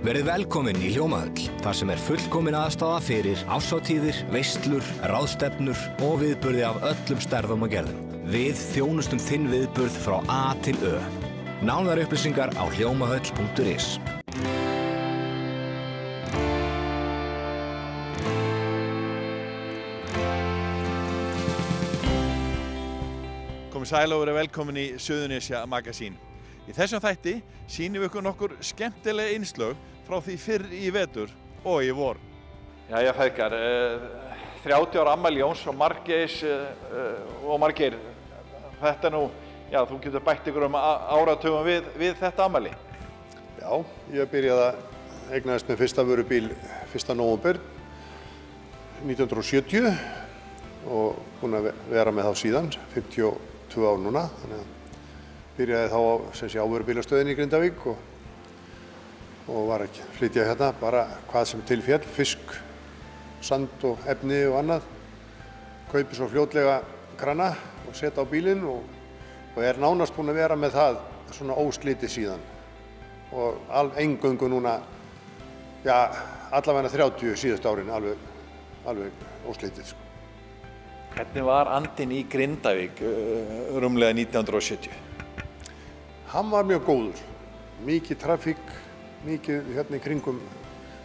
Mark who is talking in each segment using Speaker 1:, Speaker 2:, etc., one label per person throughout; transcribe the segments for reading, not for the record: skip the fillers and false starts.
Speaker 1: Verið velkomin í Hljómahöll, þar sem fullkomin aðstaða fyrir árshátíðir, veislur, ráðstefnur og viðburði af öllum stærðum og gerðum. Við þjónustum þinn viðburð frá A til Ö. Nánari upplýsingar á hljómahöll.is.
Speaker 2: Komið sæl og verið velkomin í Suðurnesja Magasín. Í þessum þætti sýnum við ykkur nokkur skemmtileg innslög frá því fyrr í vetur og í vor. Jæja feðgar, 30 ára afmæli Jóns og Margeirs og Margeir. Þetta nú, já, þú getur bætt ykkur áratugum við þetta afmæli.
Speaker 3: Já, ég byrjaði að eignaðist með fyrsta vörubíl 1. nóvember 1970 og búinn að vera með þá síðan, 52 ár núna. Þannig að byrjaði þá á vörubílastöðinni í Grindavík og var að flytja hérna bara hvað sem til féll, fisk, sand og efni og annað. Kaupi svo fljótlega krana og setja á bílinn og er nánast búinn að vera með það svona óslitið síðan. Og eingöngu núna, já, allavega 30 síðustu árin alveg óslitið.
Speaker 2: Hvernig var andinn í Grindavík rúmlega 1970?
Speaker 3: Hann var mjög góður. Mikið trafík, mikið hérna í kringum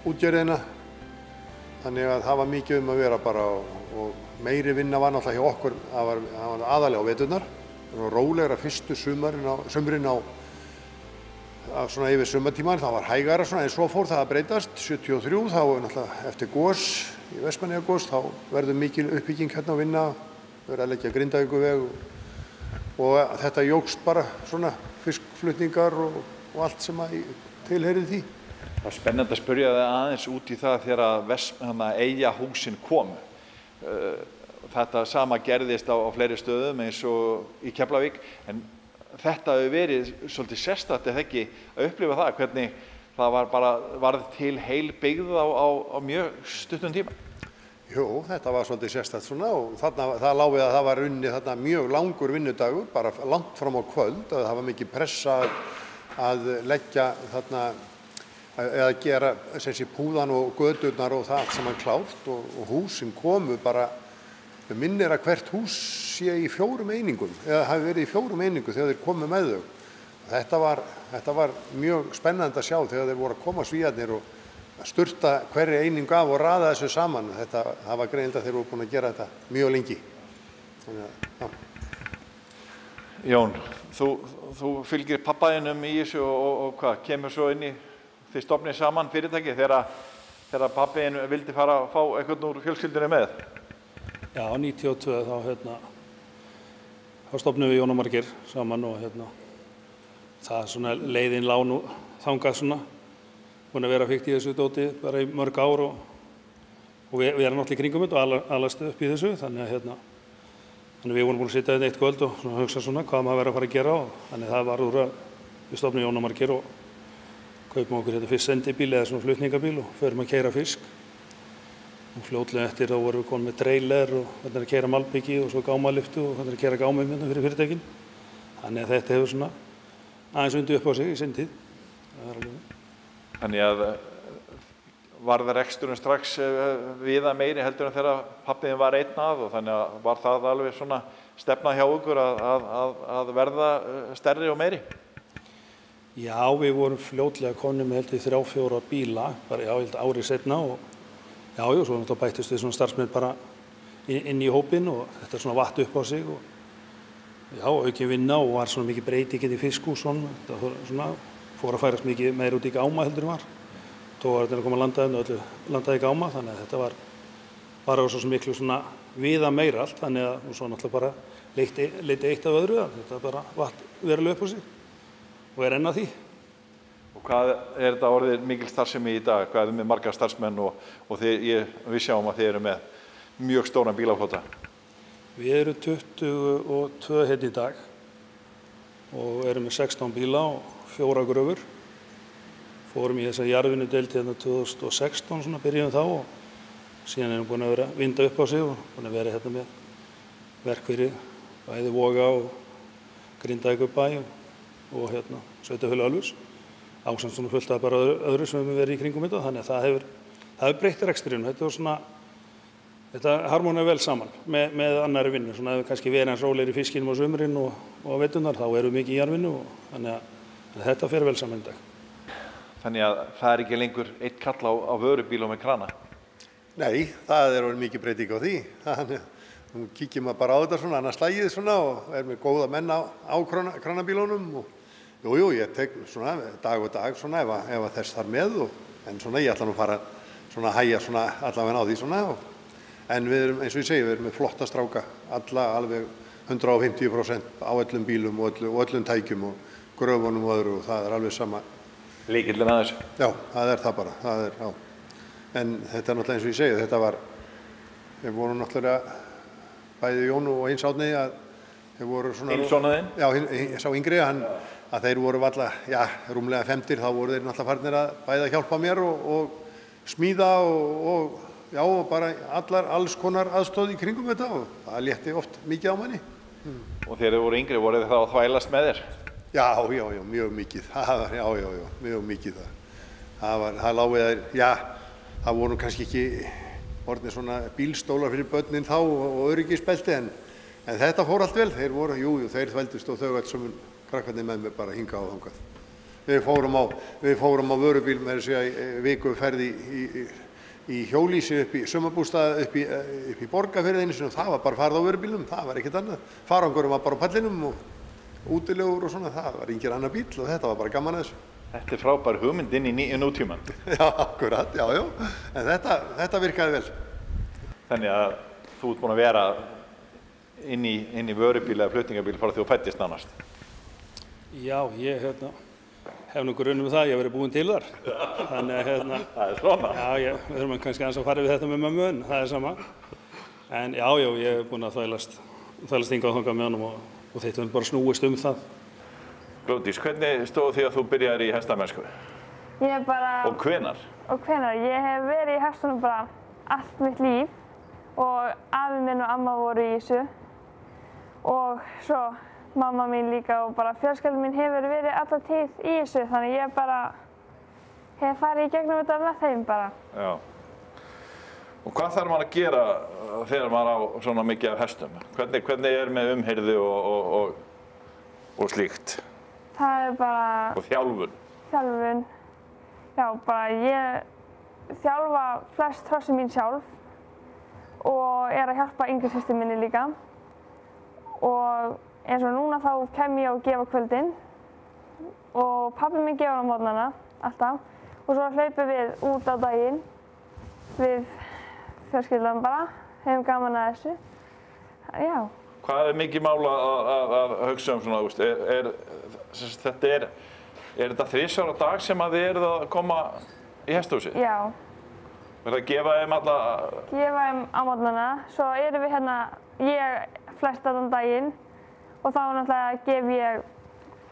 Speaker 3: útgerðina. Þannig að það var mikið að vera bara og meiri vinna var náttúrulega hjá okkur. Það var aðalega á veturnar. Það var rólegra fyrstu sumrin á svona yfir sumartíman. Það var hægara svona en svo fór það að breytast. 73 þá náttúrulega eftir gos, í Vestmannaeyjagos, þá verður mikil uppbygging hérna að vinna. Verður að leggja Grindavíkurveg og þetta jókst bara svona fiskflutningar og allt sem tilheyrði því.
Speaker 2: Það var spennandi að spyrja þig aðeins út í það þegar Eyjahúsin komu. Þetta sama gerðist á fleiri stöðum eins og í Keflavík, en þetta hefur verið svolítið sérstakt eða ekki að upplifa það, hvernig það varð til heil byggð á mjög stuttum tíma.
Speaker 3: Jú, þetta var svolítið sérstakt svona og það lá við að það var unnið þarna mjög langur vinnudagur, bara langt fram á kvöld, að það var mikið pressa að leggja þarna, eða gera púðan og göturnar og það allt saman klárt og húsin komu bara, minnir að hvert hús sé í 4 einingum, eða hafi verið í 4 einingum þegar þeir komu með þau. Þetta var mjög spennandi að sjá þegar þeir voru að koma svíarnir og sturta hverri einingu af og raða þessu saman. Það var greinilega að þeir voru búin að gera þetta mjög lengi. Þannig að,
Speaker 2: Jón, þú fylgir pappaðinum í þessu og hvað, kemur svo inn í, þið stofnið saman fyrirtæki þegar pappiðin vildi fara að fá eitthvað úr fjölskyldunni með?
Speaker 4: Já, 92 þá stofnum við Jón og Margeir saman og það svona leiðin lá nú þangað svona. Búin að vera fikt í þessu dóti bara í mörg ár og við erum náttúrulega í kringum þetta og alast upp í þessu, þannig að við vorum búin að sitja þetta eitt kvöld og hugsa svona hvað maður verið að fara að gera og þannig það var úr að við stofnum Jón og Margeir og kaupum okkur fyrst sendibíl eða svona flutningabíl og förum að keyra fisk. Og fljótlega eftir þá vorum við komin með trailer og að keyra malbyggi og svo gámalyftu og að keyra gámum fyrir fyrirtækin. Þannig að þetta hefur svona aðeins undið upp á sig í sinn tíð.
Speaker 2: Þannig að var það reksturinn strax viða meiri heldur en þegar pappiðin var einn að og þannig að var það alveg svona stefna hjá ykkur að verða stærri og meiri?
Speaker 4: Já, við vorum fljótlega konum með held í 3-4 bíla, bara árið seinna og svo náttúrulega bættist við svona starfsmenn bara inn í hópinn og þetta svona vatt upp á sig og aukin vinna og var svona mikið breytingin í fiskhús svona fór að færast mikið meir út í gáma heldur en var. Tógarnir að koma að landaði í gáma, þannig að þetta var á svo miklu svona viða meira allt, þannig að og svo náttúrulega bara leiti eitt af öðru, þetta bara vatt verulega upp á sig og enn að því.
Speaker 2: Og hvað þetta orðið mikil starfsemi í dag? Hvað með marga starfsmenn og við sjáum að þið eru með mjög stóran bílaflota? Við
Speaker 4: erum 22 hérna í dag og erum með 16 bíla og 4 gröfur. Fórum í þessa jarðvinnudeild hérna 2016 svona byrjuðum þá og síðan erum búin að vera vinda upp á sig og búin að vera hérna með verk fyrir bæði Voga og Grindavíkurbæ og Sveitarfélag Ölfuss. ásamt svona fullt af bara öðru sem við verið í kringum þetta, þannig að það hefur breytt rekstrinum. Þetta harmonar vel saman með annari vinnu. Svona ef við kannski verið eins rólegir í fiskinum á sumrin og veturnar, þá erum við mikið í jarðvinnu og þannig að þetta fer vel saman í dag.
Speaker 2: Þannig að það ekki lengur eitt kall á vörubíl og með krana?
Speaker 3: Nei, það orðið mikið breyting á því. Nú kíkjum maður bara á þetta svona, annars slagið svona og með góða menn á kranabílunum. Jú, ég tek svona dag og dag svona ef þess þar með. En svona ég ætla nú að fara svona að hægja svona allavega á því svona. En við erum, eins og ég segi, við erum með flotta stráka, alveg 150% á öllum bílum og öllum tækjum og gröfunum og öðru og það alveg sama.
Speaker 2: Lykillinn að þessu? Já,
Speaker 3: það það bara, já. En þetta náttúrulega eins og ég segi, við vorum náttúrulega bæði Jón og Eins Árni að þeir voru svona...
Speaker 2: Eins sonaðinn?
Speaker 3: Já, sá yngri, að þeir voru rúmlega 50, þá voru þeir náttúrulega farnir að bæði að hjálpa mér og smíða og bara alls konar aðstóð í kringum þetta og það létti oft mikið á manni.
Speaker 2: Og þegar þið voru yngri, voru þið þá að þvælast með þér? Já,
Speaker 3: mjög mikið. Mjög mikið það. Það lá við að, það voru kannski ekki orðnir svona bílstólar fyrir börnin þá og öryggisbelti en þetta fór allt vel. Þeir voru, þeir þvældust og þau alls saman krakkarnir með mig bara hingað og þangað. Við fórum á vörubíl með þess að vikuferð í hjólísi upp í sumarbústað upp í Borgarfirði og það var bara farið á vörubílnum, það var ekkert annað. Farangurinn var bara á pallinum og útilegur og svona, það var engin annar bíl og þetta var bara gaman að þessu.
Speaker 2: Þetta frábær hugmynd inn í nútímann.
Speaker 3: Já, akkurat, já. En þetta virkaði vel.
Speaker 2: Þannig að þú ert búin að vera inn í vörubíl eða flutningabíl frá því þú fæddist nánast.
Speaker 4: Já, ég hef nú grunn það, ég hef verið búinn til þar. Þannig að
Speaker 2: það svona?
Speaker 4: Já, við þurfum kannski aðeins að fara við þetta með mömmu, en það sama. En já, ég hef búinn að þvælast hingað og þangað með honum og þetta hefur bara snúist það.
Speaker 2: Glódís, hvernig stóð því að þú byrjaðir í hestamennsku?
Speaker 5: Ég bara...
Speaker 2: Og hvenær?
Speaker 5: Ég hef verið í hestunum bara allt mitt líf og afi minn og amma voru í þessu og svo mamma mín líka og bara fjölskyldan mín hefur verið alla tíð í þessu þannig ég bara hef farið í gegnum þetta með þeim bara.
Speaker 2: Já. Og hvað þarf maður að gera þegar maður á svona mikið af hestum? Hvernig með umhirðu og slíkt?
Speaker 5: Það bara...
Speaker 2: Og þjálfun?
Speaker 5: Þjálfun. Já, bara ég þjálfa flest hrossin mín sjálf og að hjálpa yngri systur minni líka. Og eins og núna þá kem ég að gefa kvöldin og pabbi minn gefur á morgnana alltaf og svo hlaupum við út á daginn við fjölskyldan bara, hefum gaman að þessu. Já.
Speaker 2: Hvað mikið mál að hugsa svona, er þetta 3 á dag sem að þið eruð að koma í hesthúsið?
Speaker 5: Já.
Speaker 2: Verður að gefa þeim alla...
Speaker 5: Gefa þeim á morgnana, svo erum við ég flest allan daginn og þá náttúrulega gef ég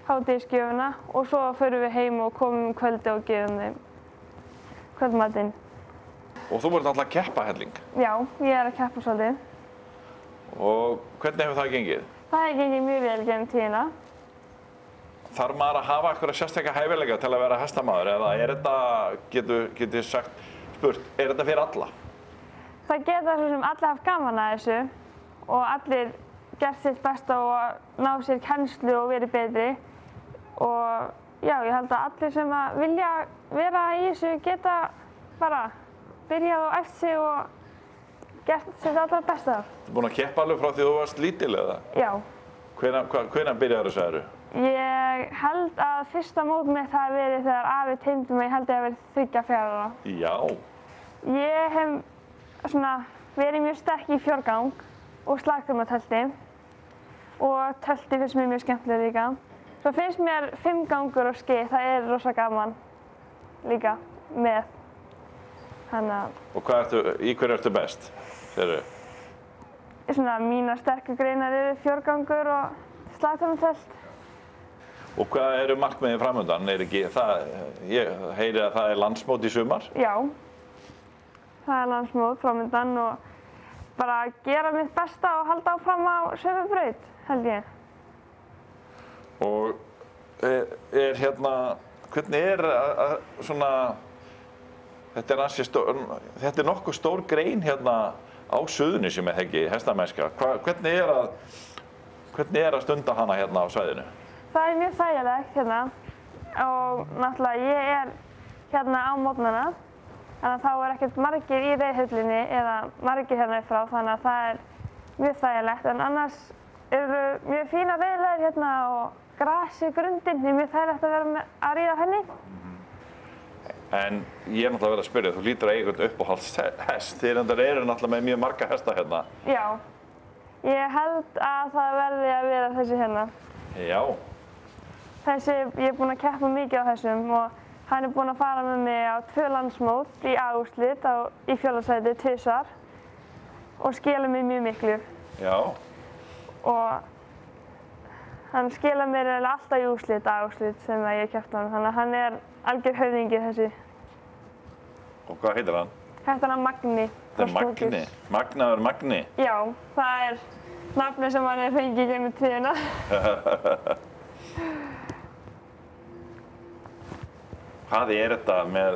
Speaker 5: hádegisgjöfina og svo förum við heim og komum kvöldi og gefum þeim kvöldmatinn.
Speaker 2: Og þú verður alltaf að keppa helling?
Speaker 5: Já, ég að keppa svolítið.
Speaker 2: Og hvernig hefur það gengið?
Speaker 5: Það hefur gengið mjög vel gegnum tíðina.
Speaker 2: Þarf maður að hafa eitthvað sérstaklega hæfileika til að vera hestamaður eða er þetta, getur spurt, er þetta fyrir alla?
Speaker 5: Það geta svo sem allir haft gaman að þessu og allir gert sitt besta og ná sér kennslu og verið betri. Og já, ég held að allir sem vilja vera í þessu geta bara byrjað og æft sig og gert sitt allra besta.
Speaker 2: Þú búinn að keppa alveg frá því þú varst lítil eða?
Speaker 5: Já.
Speaker 2: Hvenær byrjaðir þessu eru?
Speaker 5: Ég held að fyrsta mót mitt hafi verið þegar afi teymdi mig, ég held að ég hafi verið 3-4 ára.
Speaker 2: Já.
Speaker 5: Ég hef verið mjög sterk í fjórgang og slagtímatölti og tölti finnst mér mjög skemmtileg líka. Svo finnst mér 5 gangur og skið, það rosa gaman líka með.
Speaker 2: Og í hverju ertu best?
Speaker 5: Mínar sterku greinar eru fjórgangur og slagtímatölt.
Speaker 2: Og hvað eru markmiðin framöndan? Ég heyri að það er landsmót í sumar?
Speaker 5: Já, það er landsmót framöndan og bara gera mitt besta og halda áfram á sömu braut, held ég.
Speaker 2: Og hvernig svona, þetta nokkuð stór grein hérna á Suðurnesjum eða ekki, hestamennska. Hvernig að stunda hana hérna á svæðinu?
Speaker 5: Það mjög þægilegt hérna og náttúrulega ég hérna á morgnana, þannig að þá ekkert margir í reiðhöllinni eða margir hérna frá, þannig að það mjög þægilegt. En annars eru mjög fína veiðilegur hérna og grasi grundin, mjög þægilegt að vera að ríða henni.
Speaker 2: En ég náttúrulega verið að spyrja, þú lítur að eiga einhvern uppáhalds hest. Þið eru náttúrulega með mjög marga hesta hérna.
Speaker 5: Já, ég held að það verði að vera þessi hérna.
Speaker 2: Já.
Speaker 5: Ég er búinn að keppa mikið á þessum og hann er búinn að fara með mig á 2 landsmót í A-úrslit í fjórðasæti tvisvar og skila mér mjög miklu.
Speaker 2: Já.
Speaker 5: Og hann skila mér alltaf í úrslit, A-úrslit sem ég keppti hann, þannig að hann er algjör höfðingi þessi.
Speaker 2: Og hvað heitir hann?
Speaker 5: Heitir hann Magni.
Speaker 2: Þetta er Magni? Magnaður Magni?
Speaker 5: Já, það er nafni sem hann fengið gegnum tíðina.
Speaker 2: Hvað er þetta með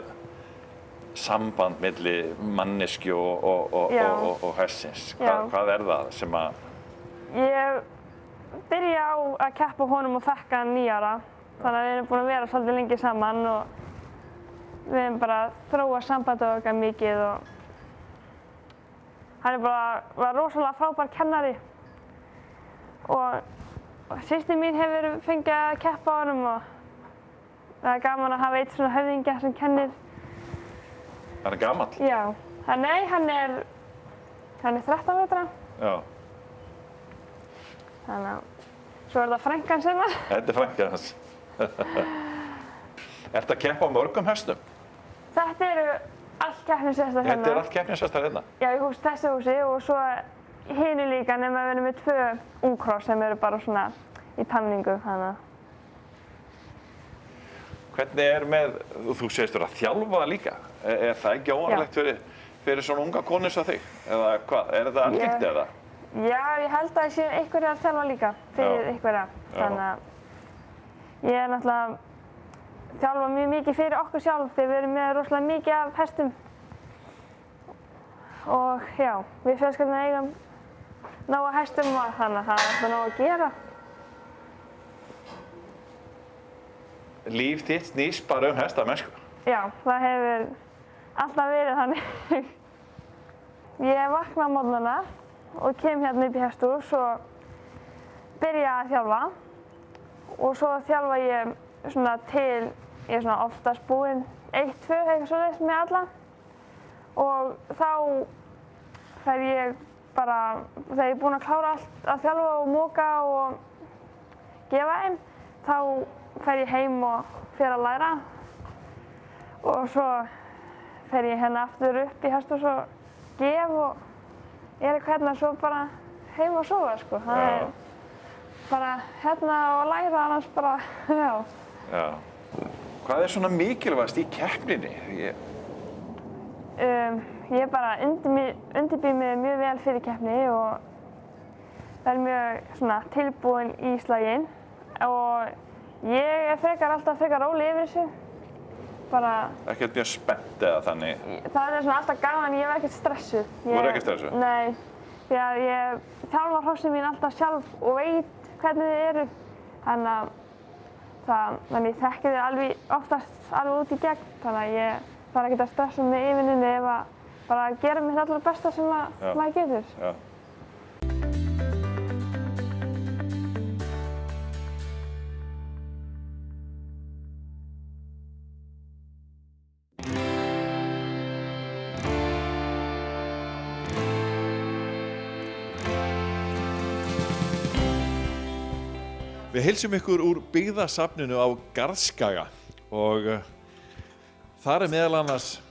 Speaker 2: samband milli manneskju og hestsins? Hvað er það sem að...
Speaker 5: Ég byrja á að keppa honum og þekka hann 9 ára. Þannig að við erum búin að vera svolítið lengi saman og við erum bara að þróa sambandið okkar mikið og hann var rosalega frábær kennari og systir mín hefur fengið að keppa á honum og það er gaman að hafa eitt svona höfðingja sem kennir.
Speaker 2: Hann er gamall?
Speaker 5: Já. Nei, hann er 13 vetra.
Speaker 2: Já.
Speaker 5: Þannig að svo er þetta frænkan sinna.
Speaker 2: Þetta er frænkan hans. Ertu að keppa á mörgum hestum?
Speaker 5: Þetta eru allt keppnishestar hérna.
Speaker 2: Þetta eru allt keppnishestar hérna?
Speaker 5: Já, í þessu húsi og svo hinu líka nema við erum með 2 ungkross sem eru bara svona í talningu.
Speaker 2: Hvernig með, þú segist að þjálfa líka, er það ekki óvanlegt fyrir svona unga konu eins og þig? Eða hvað, er þetta algengt eða?
Speaker 5: Já, ég held að ég sé einhverja að þjálfa líka fyrir einhverja. Þannig að ég náttúrulega þjálfa mjög mikið fyrir okkur sjálf þegar við erum með rosalega mikið af hestum. Og já, við fjölskylduna eigum nóg af hestum og þannig að það er alltaf nóg að gera.
Speaker 2: Líf þitt snýst bara hestamennsku?
Speaker 5: Já, það hefur alltaf verið þannig. Ég vakna á morgnana og kem hérna upp í hesthús og byrja að þjálfa. Og svo þjálfa ég svona til, ég er svona oftast búinn 1-2 eitthvað svoleiðis með alla. Og þá fer ég bara, þegar ég er búinn að klára allt að þjálfa og moka og gefa þeim, þá fer ég heim og fer að læra og svo fer ég hérna aftur upp í hesthús og gef og er eitthvað hérna svo bara heim og sofa sko. Það er bara hérna og læra annars bara, já.
Speaker 2: Já. Hvað er svona mikilvægast í keppninni?
Speaker 5: Ég bara undirbý mig mjög vel fyrir keppni og er mjög svona tilbúin í slaginn og ég er alltaf frekar róleg yfir þessu.
Speaker 2: Ekkert mjög spennt eða þannig?
Speaker 5: Það er svona alltaf gaman, ég verð ekkert stressuð.
Speaker 2: Þú verður ekkert stressuð?
Speaker 5: Nei, því að ég þjálfa hrossin mín alltaf sjálf og veit hvernig þið eru. Þannig ég þekki þið oftast alveg út í gegn. Þannig að ég þarf ekkert að stressa mig í vinnunni ef að bara gera mitt allra besta sem maður getur.
Speaker 2: Já. Við heilsum ykkur úr byggðasafninu á Garðskaga og þar er meðal annars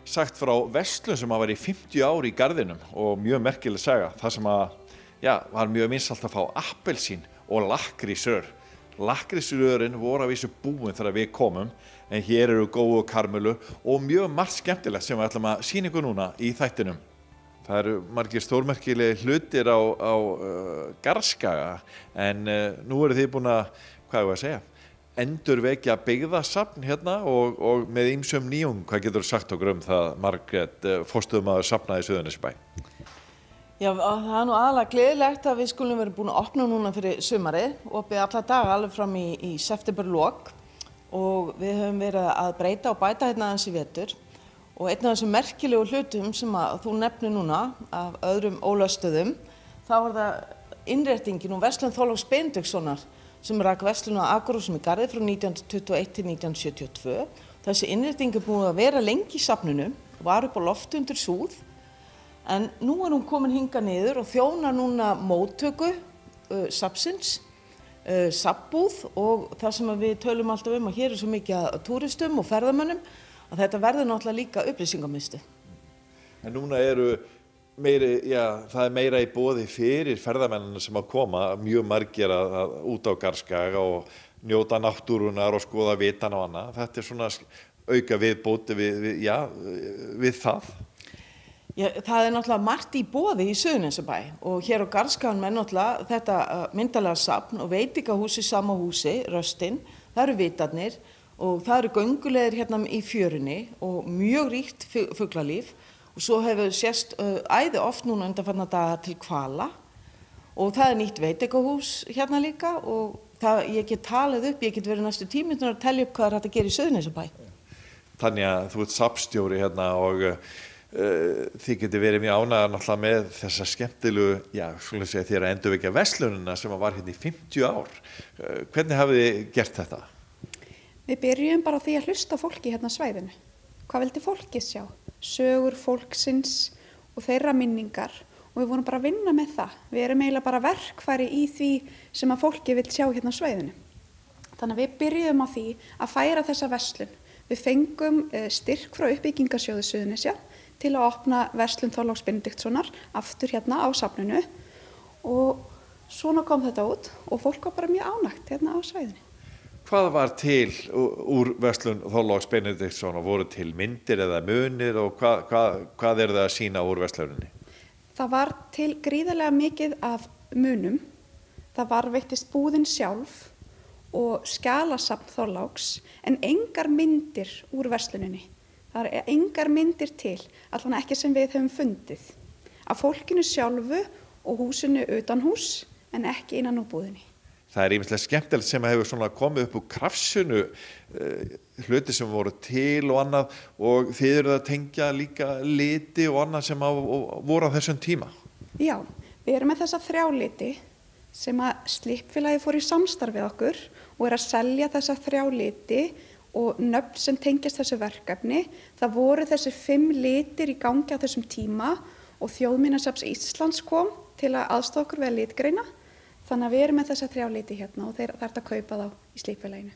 Speaker 2: sagt frá verslun sem var í 50 ár í garðinum og mjög merkileg saga. Það sem var mjög vinsælt að fá appelsín og lakkrísrör. Lakkrísrörin voru af vísu búin þegar við komum en hér eru góu og karmelu og mjög margt skemmtilegt sem við ætlum að sýna ykkur núna í þættinum. Það eru margir stórmerkilegi hlutir á Garðskaga en nú eru þið búin að, hvað ég að segja, endurvekja byggðasafn hérna og með ýmsum nýjung. Hvað getur þú sagt okkur það, Margrét, forstöðumaður safna í Suðurnesjabæ?
Speaker 6: Já, það nú aðalega gleðilegt að við skulum vera búin að opna núna fyrir sumarið og opið alla daga alveg fram í septemberlok og við höfum verið að breyta og bæta hérna aðeins í vetur og einn af þessum merkilegu hlutum sem að þú nefnir núna af öðrum ólöstuðum, þá var það innréttingin og verslun Þorláks Benediktssonar sem rak verslun á Akurhúsum í Garði frá 1921 til 1972. Þessi innrétting er búin að vera lengi í safninu, var upp á lofti undir súð. En nú er hún komin hingað niður og þjónar núna móttöku safnsins, safnbúð og það sem við tölum alltaf að hér er svo mikið af túristum og ferðamönnum að þetta verður náttúrulega líka upplýsingamiðstöð.
Speaker 2: En núna það er meira í boði fyrir ferðamennina sem að koma, mjög margir út á Garðskaga og njóta náttúrunar og skoða vitan og annað. Þetta er svona auka viðbóti við það.
Speaker 6: Já, það er náttúrulega margt í boði í Suðurnesjabæ og hér á Garðskaganum er náttúrulega þetta myndarlega safn og veitingahús í sama húsi, Röstin, það eru vitarnir og það eru göngulegir hérna í fjörunni og mjög ríkt fuglalíf og svo hefur sést æði oft núna undanfarna daga til hvala og það er nýtt veitingahús hérna líka og ég get talið upp, ég get verið næstu 10 mínútur að telja upp hvað er hægt að gera í Suðurnesjabæ.
Speaker 2: Þannig að þú ert safnstjóri hérna og þið getur verið mjög ánægðar náttúrulega með þessa skemmtilegu, þér að endurvekja verslunina sem var hérna í 50 ár. Hvernig hafið þið gert þetta?
Speaker 7: Við byrjum bara á því að hlusta fólki hérna á svæðinu. Hvað vildi fólkið sjá? Sögur fólksins og þeirra minningar og við vorum bara að vinna með það. Við erum eiginlega bara verkfæri í því sem að fólki vil sjá hérna á svæðinu. Þannig að við byrjum á því að færa þessa verslun. Við fengum styrk frá uppbyggingarsjóði Suðurnesja til að opna verslun Þorláks Benediktssonar aftur hérna á safninu og svona kom þetta út og fólk var bara mjög ánægt hérna á svæðinu.
Speaker 2: Hvað var til úr verslun Þorláks Benediktssonar? Voru til myndir eða munir og hvað er það að sýna úr versluninni?
Speaker 7: Það var til gríðarlega mikið af munum. Það varðveittist búðin sjálf og skjalasafn Þorláks en engar myndir úr versluninni. Það er engar myndir til, allan ekki sem við höfum fundið, af fólkinu sjálfu og húsinu utan hús, en ekki innan úr búðinni.
Speaker 2: Það er ýmislegt skemmtilegt sem hefur svona komið upp úr krafsinu, hluti sem voru til og annað og þið eruð að tengja líka liti og annað sem voru á þessum tíma.
Speaker 7: Já, við erum með þessa 3 liti sem að Slippfélagið fór í samstarf við okkur og er að selja þessa 3 liti og nöfn sem tengjast þessu verkefni. Það voru þessi 5 litir í gangi á þessum tíma og Þjóðminjasafns Íslands kom til að aðstoða okkur við að litgreina. Þannig að við erum með þessa 3 liti hérna og það er að kaupa þá í Slippfélaginu.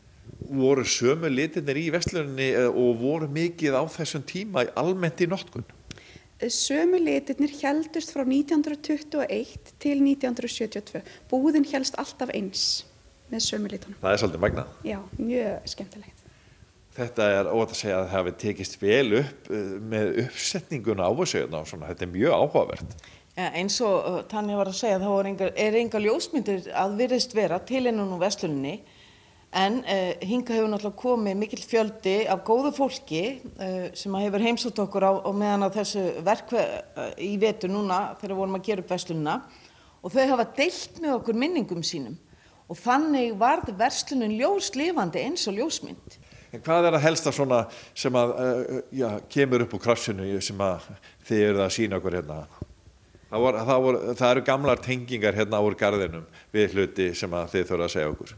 Speaker 2: Voru sömu litirnir í versluninni og voru mikið á þessum tíma almennt í notkun?
Speaker 7: Sömu litirnir héldust frá 1921 til 1972. Búðin hélst alltaf eins með sömu litunum.
Speaker 2: Það er svolítið magnað.
Speaker 7: Já, mjög skemmtilegt.
Speaker 2: Þetta er óhætt að segja að það hafi tekist vel upp með uppsetninguna á þessu og svona, þetta er mjög áhugavert.
Speaker 6: Ja, eins og Tanja var að segja, þá er engar ljósmyndir að virðist vera til innan úr versluninni en hingað hefur náttúrulega komið mikill fjöldi af góðu fólki sem hefur heimsótt okkur á meðan á þessu í vetur núna þegar við vorum að gera upp verslunina og þau hafa deilt með okkur minningum sínum og þannig varð verslunin ljóslifandi eins og ljósmynd.
Speaker 2: En hvað er að helsta svona sem að kemur upp úr krafsinu sem að þið eruð að sýna okkur hérna? Það eru gamlar tengingar hérna úr garðinum við hluti sem að þið þurfa að segja okkur.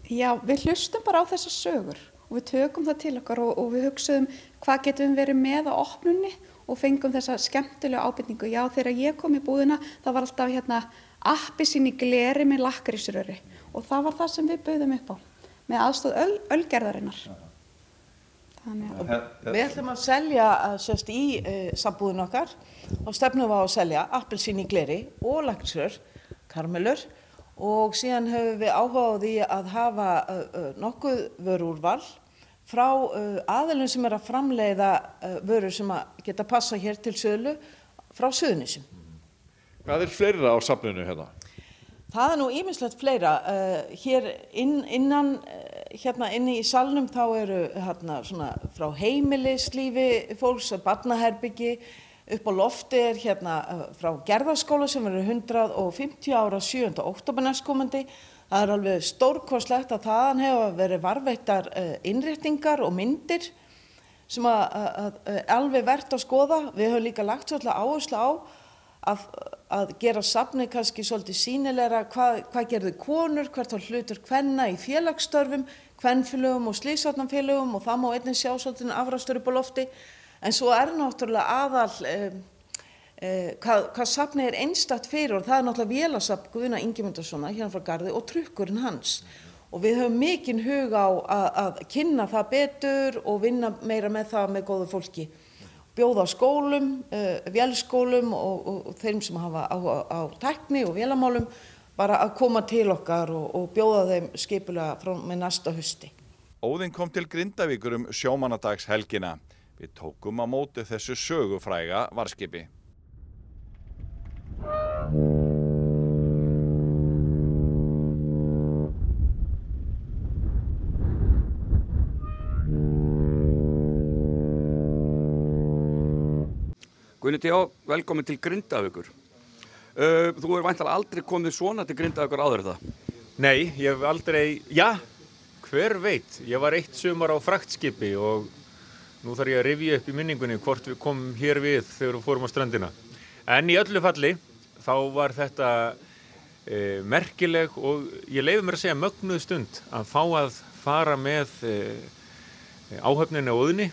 Speaker 7: Já, við hlustum bara á þessar sögur og við tökum það til okkar og við hugsaðum hvað getum við verið með á opnunni og fengum þessa skemmtilegu ábendingu. Já, þegar ég kom í búðina það var alltaf hérna appelsín í gleri með lakkrísröri og það var það sem við bauðum upp á með aðstoð ölgerðarinnar.
Speaker 6: Við ætlum að selja í sambúðin okkar og stefnum við á að selja appelsín í gleri og lakkrísrör, karmelur og síðan höfum við áhuga á því að hafa nokkuð vöruúrval frá aðilum sem er að framleiða vörur sem að geta passa hér til sölu frá Suðurnesjum.
Speaker 2: Hvað er fleira á safninu hérna?
Speaker 6: Það er nú ýmislegt fleira. Hér innan hérna inni í salnum þá eru hérna svona frá heimilislífi fólks, barnaherbyggi, upp á lofti hérna frá Gerðaskóla sem verður 150 ára 7. október næstkomandi. Það alveg stórkostlegt að þaðan hefa verið varðveittar innréttingar og myndir sem alveg vert að skoða. Við höfum líka lagt svolítið áherslu á að gera safnið kannski svolítið sýnilegra hvað gerðu konur, hvert var hlutur kvenna í félagsstörfum, kvenfélögum og slysvarnarfélögum og það má einnig sjá svolítið afrakstur upp á lofti. En svo náttúrulega aðal hvað safnið einstakt fyrir og það náttúrulega vélasafn Guðna Ingimundarsonar hérna frá Garði og trukkurinn hans. Og við höfum mikinn hug á að kynna það betur og vinna meira með það með góðu fólki. Bjóða skólum, vélskólum og þeim sem hafa á tækni og vélamálum bara að koma til okkar og bjóða þeim skipulega frá með næsta hausti.
Speaker 2: Óðinn kom til Grindavíkur sjómannadagshelgina. Við tókum á móti þessu sögufræga varðskipi.
Speaker 8: Guðni T.H., velkomin til Grindavíkur. Þú hefur væntanlega aldrei komið svona til Grindavíkur áður það?
Speaker 9: Nei, ég hef aldrei, hver veit, ég var eitt sumar á fraktskipi og nú þarf ég að rifja upp í minningunni hvort við komum hér við þegar við fórum á ströndina. En í öllu falli, þá var þetta merkileg og ég leyfi mér að segja mögnuð stund að fá að fara með áhöfninni Óðni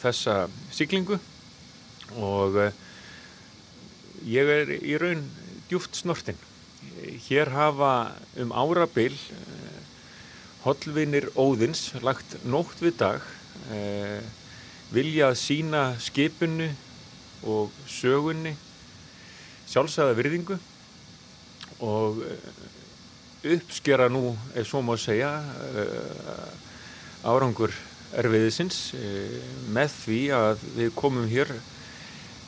Speaker 9: þessa siglingu. Og ég í raun djúpt snortinn. Hér hafa árabil hollvinir Óðins lagt nótt við dag, viljað sýna skipinu og sögunni sjálfsagða virðingu og uppskera nú, ef svo má segja, árangur erfiðisins með því að við komum hér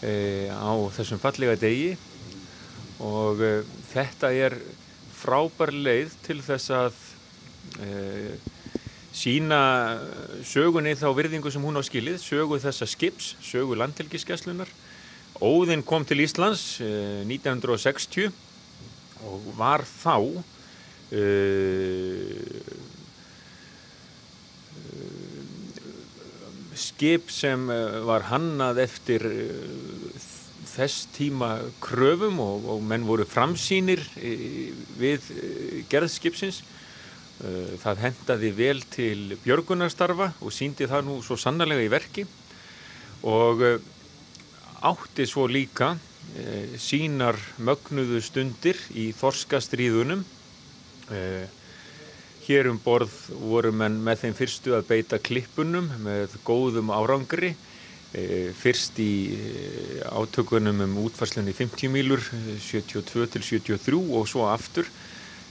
Speaker 9: á þessum fallega degi og þetta frábær leið til þess að sýna sögunni þá virðingu sem hún á skilið, sögu þessa skips, sögu landhelgisgæslunnar. Óðinn kom til Íslands 1960 og var þá skip sem var hannað eftir þess tíma kröfum og menn voru framsýnir við gerð skipsins. Það hentaði vel til björgunarstarfa og sýndi það nú svo sannarlega í verki og átti svo líka sínar mögnuðu stundir í þorskastríðunum. Hér borð voru menn með þeim fyrstu að beita klippunum með góðum árangri. Fyrst í átökunum útfærslunni 50 mílur, 72 til 73 og svo aftur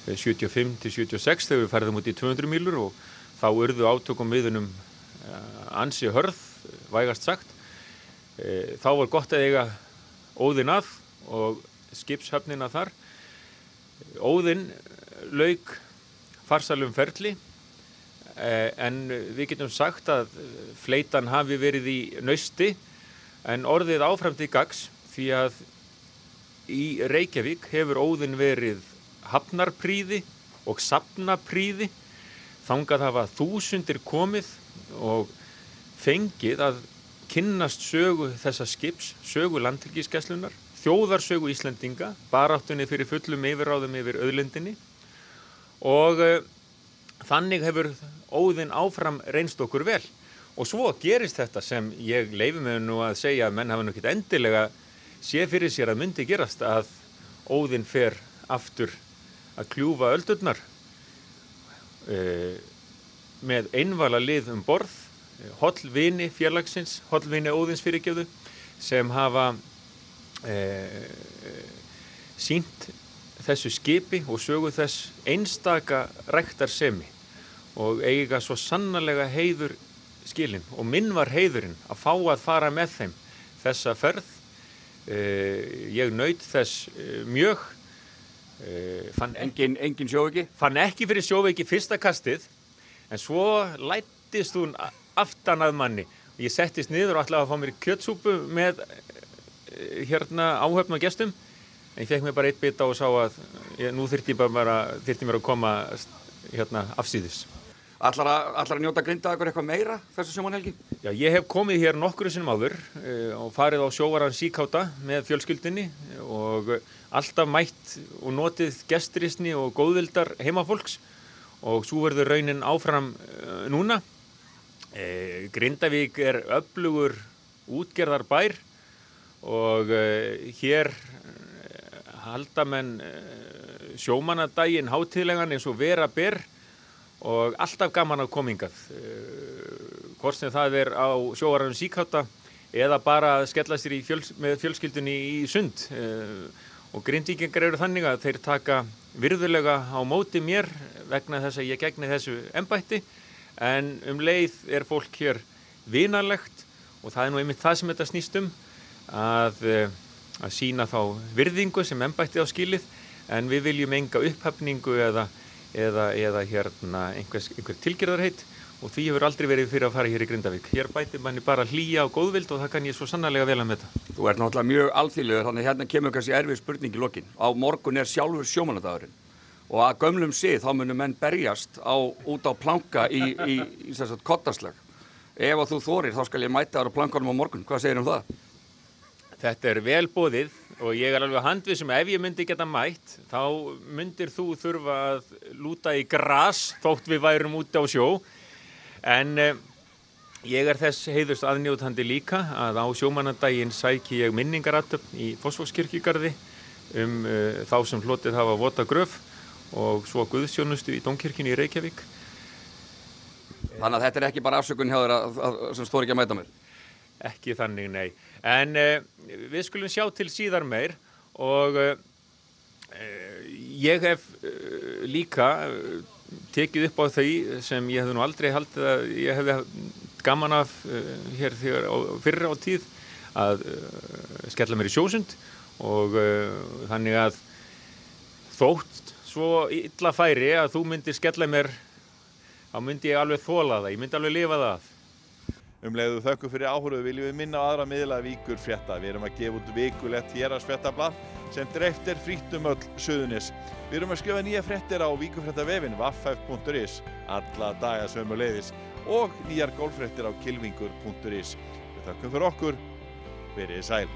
Speaker 9: 75 til 76 þegar við færðum út í 200 mílur og þá urðu átökum miðunum ansi hörð, vægast sagt. Þá var gott að eiga Óðinn að og skipshöfnina þar. Óðinn lauk farsælum ferli en við getum sagt að fleytan hafi verið í nausti en orðið áfram til gagns því að í Reykjavík hefur Óðinn verið hafnarprýði og safnaprýði. Þangað hafa þúsundir komið og fengið að kynnast sögu þessa skips, sögu landhelgisgæslunnar, þjóðarsögu Íslendinga, baráttunni fyrir fullum yfirráðum yfir auðlindinni og þannig hefur Óðinn áfram reynst okkur vel. Og svo gerist þetta sem ég leyfi mig nú að segja að menn hafa nú ekkert endilega sé fyrir sér að myndi gerast að Óðinn fer aftur að kljúfa öldurnar með einvala lið borð, hollvini félagsins, hollvini Óðins fyrirgefðu, sem hafa sýnt þessu skipi og sögu þess einstaka ræktarsemi og eiga svo sannarlega heiður skilinn og minn var heiðurinn að fá að fara með þeim þessa ferð. Ég naut þess mjög.
Speaker 8: Engin sjóveiki?
Speaker 9: Fann ekki fyrir sjóveiki fyrsta kastið En svo læddist hún aftan að manni. Ég settist niður og ætlaði að fá mér kjötsúpu með áhöfn og gestum. En ég fekk mér bara eitt bita og sá að nú þyrfti mér að koma afsíðis.
Speaker 8: Ætlar að njóta Grindavíkur eitthvað meira þessu sjómannhelgi?
Speaker 9: Já, ég hef komið hér nokkru sinnum áður og farið á sjóvaran síkáta með fjölskyldunni og alltaf mætt og notið gestrisni og góðvildar heimafólks og svo verður raunin áfram núna. Grindavík öflugur útgerðarbær og hér halda menn sjómannadaginn hátíðlegan eins og vera ber og alltaf gaman að koma hingað. Hvort sem það á sjóvaranum síkáta eða bara að skella sér með fjölskyldunni í sund. Og Grindvíkingar eru þannig að þeir taka virðulega á móti mér vegna þess að ég gegni þessu embætti en leið fólk hér vinalegt og það nú einmitt það sem þetta snýst að sýna þá virðingu sem embættið á skilið en við viljum enga upphafningu eða einhver tilgerðarheit og því hefur aldrei verið fyrir að fara hér í Grindavík. Hér bætir manni bara hlýja og góðvild og það kann ég svo sannarlega vel að meta.
Speaker 8: Þú náttúrulega mjög alþýðlegur, þannig hérna kemur kannski erfið spurning í lokin. Á morgun sjálfur sjómannadagurinn og að gömlum sið þá munu menn berjast út á planka í kottaslag. Ef þú þorir þá skal ég mæta þar á plankanum á morgun. Hvað segir það?
Speaker 9: Þetta vel boðið og ég alveg handviss ef ég myndi geta mætt þá myndir þú þurfa að lúta í gras þótt við værum úti á sjó en ég þess heiðurs aðnjótandi líka að á sjómannadaginn sæki ég minningarathöfn í Fossvogskirkjugarði þá sem hlotið hafa vota gröf og svo guðsþjónustu í Dómkirkjunni í Reykjavík.
Speaker 8: Þannig að þetta ekki bara afsökun hjá þér sem stóð ekki að mæta mér?
Speaker 9: Ekki þannig, nei. En við skulum sjá til síðar meir og ég hef líka tekið upp á því sem ég hefði nú aldrei haldið að ég hefði gaman af hér fyrr á tíð að skella mér í sjósund og þannig að þótt svo illa færi að þú myndir skella mér þá myndi ég alveg þola það, ég myndi alveg lifa það af.
Speaker 2: Leiðu þökkum fyrir áhorfið viljum við minna á aðra miðla Víkur frétta. Við erum að gefa út vikulegt héraðsfréttablað sem dreift frítt öll Suðurnes. Við erum að skrifa nýja fréttir á víkurfréttavefinn vaff.is alla daga sömuleiðis og nýjar golffréttir á kylfingur.is. Við þökkum fyrir okkur. Verið sæl.